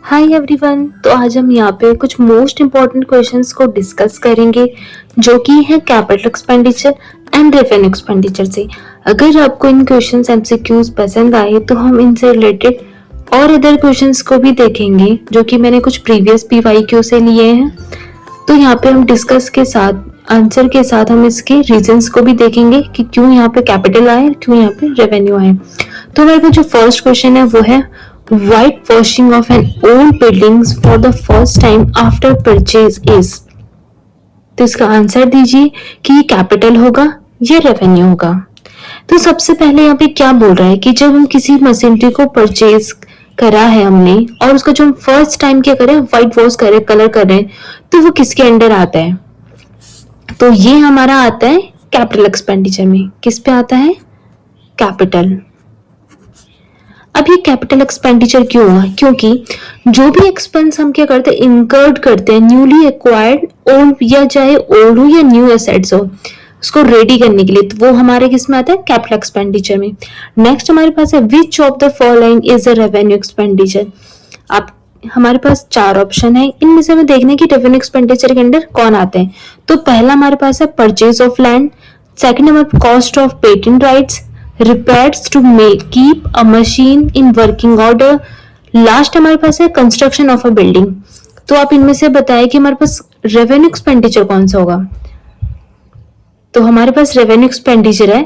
Hi everyone. तो आज हम यहाँ पे कुछ मोस्ट इम्पॉर्टेंट क्वेश्चंस को डिस्कस करेंगे जो कि है capital expenditure and revenue expenditure से। अगर आपको इन क्वेश्चंस एमसीक्यूज पसंद आए तो हम इनसे रिलेटेड और अदर क्वेश्चंस को भी देखेंगे जो कि मैंने कुछ प्रीवियस पीवाईक्यू से लिए हैं। तो यहाँ पे हम डिस्कस के साथ आंसर के साथ हम इसके रीजंस को भी देखेंगे कि क्यों यहाँ पे कैपिटल आए, क्यों यहाँ पे रेवेन्यू आए। तो हमारे पास जो फर्स्ट क्वेश्चन है वो है white washing of an old buildings for the first time after purchase is. तो इसका आंसर दीजिए कि ये कैपिटल होगा या रेवेन्यू होगा। तो सबसे पहले यहाँ पे क्या बोल रहा है कि जब हम किसी मशीनरी को परचेज करा है हमने और उसका जो हम फर्स्ट टाइम क्या करें, व्हाइट वॉश करें, कलर कर रहे हैं, तो वो किसके अंडर आता है? तो ये हमारा आता है कैपिटल एक्सपेंडिचर में। किस पे आता है? कैपिटल। अब ये कैपिटल एक्सपेंडिचर क्यों हुआ? क्योंकि जो भी एक्सपेंस हम क्या करते हैं, इनकर्ड करते हैं न्यूली एक्वायर्ड ओल्ड, या चाहे ओल्ड हो या न्यू एसेट्स हो, उसको रेडी करने के लिए, तो वो हमारे किस में आता है? कैपिटल एक्सपेंडिचर में। नेक्स्ट हमारे पास है which of the following is a revenue expenditure. आप हमारे पास चार ऑप्शन है, इनमें से हमें देखना है कि रेवेन्यू एक्सपेंडिचर के अंदर कौन आते हैं। तो पहला हमारे पास है परचेज ऑफ लैंड, सेकंड हमारे cost of patent rights, repairs to make keep a machine in working order, last हमारे पास है कंस्ट्रक्शन ऑफ अ बिल्डिंग। तो आप इनमें से बताएं कि हमारे पास रेवेन्यू एक्सपेंडिचर कौन सा होगा। तो हमारे पास रेवेन्यू एक्सपेंडिचर है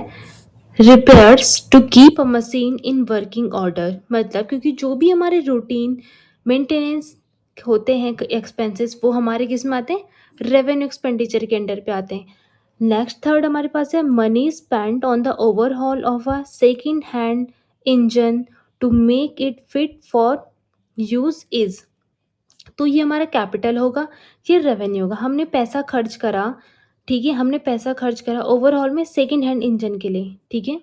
repairs to keep a machine in working order. मतलब क्योंकि जो भी हमारे रूटीन मेंटेनेंस होते हैं एक्सपेंसेस, वो हमारे किस में आते हैं? रेवेन्यू एक्सपेंडिचर के अंडर पे आते हैं। नेक्स्ट थर्ड हमारे पास है money spent on the overhaul of a second hand engine to make it fit for use is. तो ये हमारा कैपिटल होगा, ये रेवेन्यू होगा। हमने पैसा खर्च करा, ठीक है, हमने पैसा खर्च करा ओवरऑल में सेकेंड हैंड इंजन के लिए, ठीक है,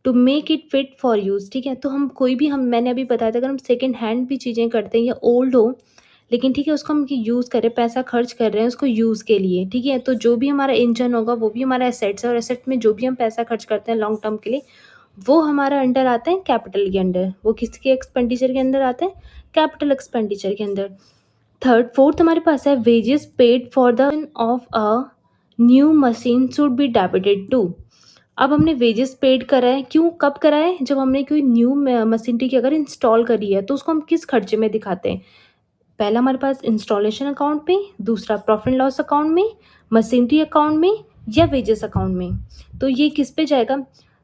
to make it fit for use, ठीक है। तो हम कोई भी, हम मैंने अभी बताया था, अगर हम सेकेंड हैंड भी चीज़ें करते हैं या ओल्ड हो, लेकिन ठीक है उसको हम यूज़ करें, पैसा खर्च कर रहे हैं उसको यूज़ के लिए, ठीक है, तो जो भी हमारा इंजन होगा वो भी हमारा एसेट्स है, और एसेट में जो भी हम पैसा खर्च करते हैं लॉन्ग टर्म के लिए, वो हमारा अंडर आता है कैपिटल के अंडर। वो किसके एक्सपेंडिचर के अंदर आता है? कैपिटल एक्सपेंडिचर के अंदर। थर्ड फोर्थ हमारे पास है wages paid for the of a new machine should be debited to. अब हमने वेजेस पेड करा है, क्यों, कब करा है? जब हमने कोई न्यू मशीनरी की अगर इंस्टॉल करी है तो उसको हम किस खर्चे में दिखाते हैं? पहला हमारे पास इंस्टॉलेशन अकाउंट पे, दूसरा प्रॉफिट एंड लॉस अकाउंट में, मशीनरी अकाउंट में, या वेजेस अकाउंट में। तो ये किस पे जाएगा?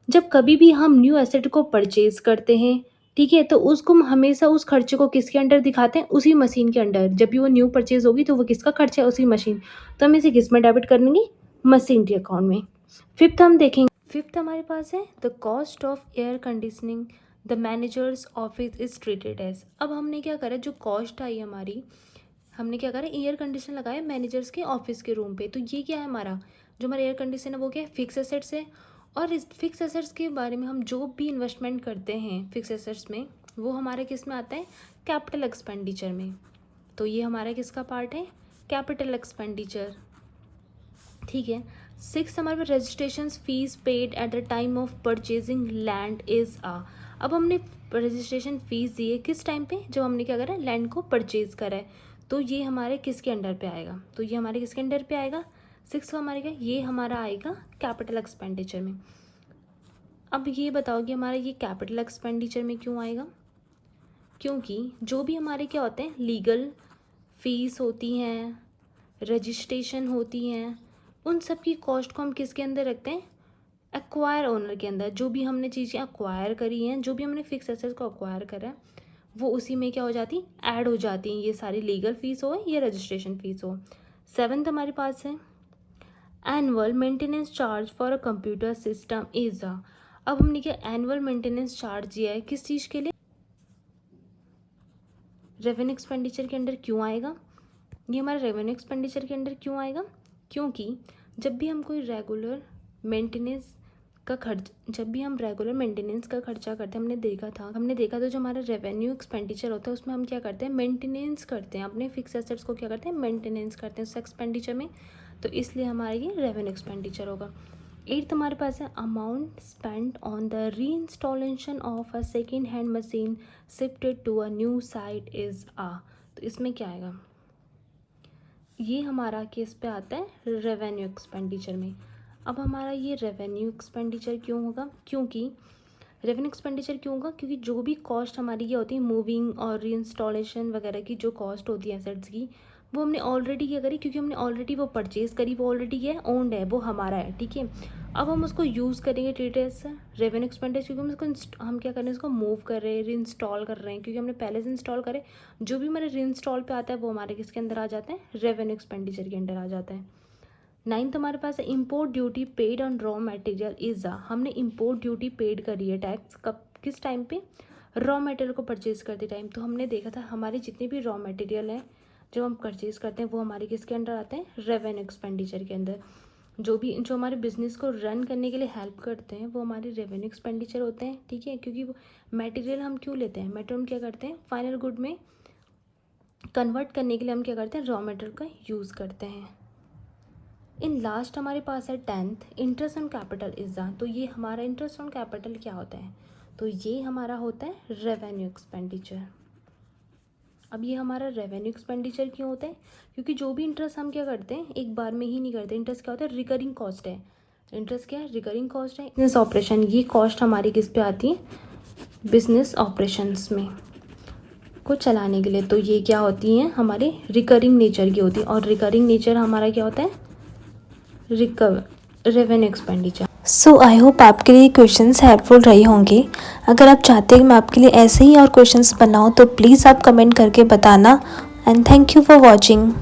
जब कभी भी हम न्यू एसेट को परचेज करते हैं, ठीक है, तो उसको हम हमेशा उस खर्चे को किसके अंडर दिखाते हैं? उसी मशीन के अंडर। जब भी वो न्यू परचेज होगी तो वो किसका खर्चा है? उसी मशीन। तो हम इसे किस में डेबिट करेंगे? मशीनरी अकाउंट में। फिफ्थ हम देखेंगे, फिफ्थ हमारे पास है the cost of air conditioning the manager's office is treated as. अब हमने क्या करा, जो कॉस्ट आई हमारी, हमने क्या करा, एयर कंडीशन लगाया मैनेजर्स के ऑफिस के रूम पे। तो ये क्या है हमारा, जो हमारा एयर कंडीशन है वो क्या है? फिक्स एसेट्स है। और इस फिक्स एसेट्स के बारे में हम जो भी इन्वेस्टमेंट करते हैं फिक्स एसेट्स में, वो हमारे किस में आता है? कैपिटल एक्सपेंडिचर में। तो ये हमारा किसका पार्ट है? कैपिटल एक्सपेंडिचर, ठीक है। सिक्स हमारे पास registration fees paid at the time of purchasing land is आ। अब हमने रजिस्ट्रेशन फीस दी है किस टाइम पे? जब हमने क्या करा, लैंड को परचेज करा है। तो ये हमारे किसके अंडर पे आएगा? तो ये हमारे किसके अंडर पे आएगा? सिक्स हमारे क्या, ये हमारा आएगा कैपिटल एक्सपेंडिचर में। अब ये बताओ कि हमारा ये कैपिटल एक्सपेंडिचर में क्यों आएगा? क्योंकि जो भी हमारे क्या होते हैं, लीगल फीस होती हैं, रजिस्ट्रेशन होती हैं, उन सब की कॉस्ट को हम किसके अंदर रखते हैं? एक्वायर ओनर के अंदर। जो भी हमने चीज़ें एक्वायर करी हैं, जो भी हमने फिक्स एसेट्स को एक्वायर करा है, वो उसी में क्या हो जाती, ऐड हो जाती हैं, ये सारी लीगल फीस हो या रजिस्ट्रेशन फीस हो। सेवन्थ हमारे पास है annual maintenance charge for a computer system is a. अब हमने क्या एनुअल मेंटेनेंस चार्ज दिया है किस चीज़ के लिए? रेवेन्यू एक्सपेंडिचर के अंडर क्यों आएगा? ये हमारा रेवेन्यू एक्सपेंडिचर के अंडर क्यों आएगा? क्योंकि जब भी हम कोई रेगुलर मेंटेनेंस का खर्च, जब भी हम रेगुलर मेंटेनेंस का खर्चा करते हैं, हमने देखा था जो हमारा रेवेन्यू एक्सपेंडिचर होता है उसमें हम क्या करते हैं? मेंटेनेंस करते हैं, अपने फिक्स एसेट्स को क्या करते हैं? मेंटेनेंस करते हैं उस एक्सपेंडिचर में। तो इसलिए हमारा ये रेवेन्यू एक्सपेंडिचर होगा। एट्थ हमारे पास है amount spend on the reinstallation of a second hand machine shifted to a new site is आ। तो इसमें क्या आएगा, ये हमारा केस पे आता है रेवेन्यू एक्सपेंडिचर में। अब हमारा ये रेवेन्यू एक्सपेंडिचर क्यों होगा, क्योंकि रेवेन्यू एक्सपेंडिचर क्यों होगा, क्योंकि जो भी कॉस्ट हमारी ये होती है मूविंग और री इंस्टॉलेशन वगैरह की जो कॉस्ट होती है एसेट्स की, वो हमने ऑलरेडी क्या करी, क्योंकि हमने ऑलरेडी वो परचेज़ करी, वो ऑलरेडी है ओन्ड है, वो हमारा है, ठीक है। अब हम उसको यूज़ करेंगे ट्रीट एज रेवेन्यू एक्सपेंडिचर, क्योंकि हम उसको हम क्या कर रहे हैं, उसको मूव कर रहे हैं, री इंस्टॉल कर रहे हैं, क्योंकि हमने पहले से इंस्टॉल करे। जो भी हमारे री इंस्टॉल पे आता है वो हमारे किसके अंदर आ जाते हैं, रेवेन्यू एक्सपेंडिचर के अंदर आ जाता है। नाइन्थ हमारे पास है import duty paid on raw material is आ। हमने इम्पोर्ट ड्यूटी पेड करी है टैक्स, कब, किस टाइम पे, रॉ मटेरियल को परचेज करते टाइम। तो हमने देखा था हमारे जितने भी रॉ मटेरियल हैं जो हम परचेज करते हैं वो हमारे किसके अंडर आते हैं, रेवेन्यू एक्सपेंडिचर के अंदर। जो हमारे बिजनेस को रन करने के लिए हेल्प करते हैं वो हमारे रेवेन्यू एक्सपेंडिचर होते हैं, ठीक है। क्योंकि वो मटेरियल हम क्यों लेते हैं, मटेरियल हम क्या करते हैं, फाइनल गुड में कन्वर्ट करने के लिए हम क्या करते हैं, रॉ मटेरियल का यूज़ करते हैं। इन लास्ट हमारे पास है tenth interest on capital is आ। तो ये हमारा इंटरेस्ट ऑन कैपिटल क्या होता है, तो ये हमारा होता है रेवेन्यू एक्सपेंडिचर। अब ये हमारा रेवेन्यू एक्सपेंडिचर क्यों होता है, क्योंकि जो भी इंटरेस्ट हम क्या करते हैं एक बार में ही नहीं करते। इंटरेस्ट क्या होता है, रिकरिंग कॉस्ट है। इंटरेस्ट क्या है, रिकरिंग कॉस्ट है। बिजनेस ऑपरेशन, ये कॉस्ट हमारी किस पे आती है, बिजनेस ऑपरेशंस में को चलाने के लिए। तो ये क्या होती हैं, हमारे रिकरिंग नेचर की होती है। और रिकरिंग नेचर हमारा क्या होता है, revenue expenditure. So I hope आपके लिए क्वेश्चंस हेल्पफुल रहे होंगे। अगर आप चाहते हैं कि मैं आपके लिए ऐसे ही और क्वेश्चंस बनाऊं तो प्लीज़ आप कमेंट करके बताना। And thank you for watching.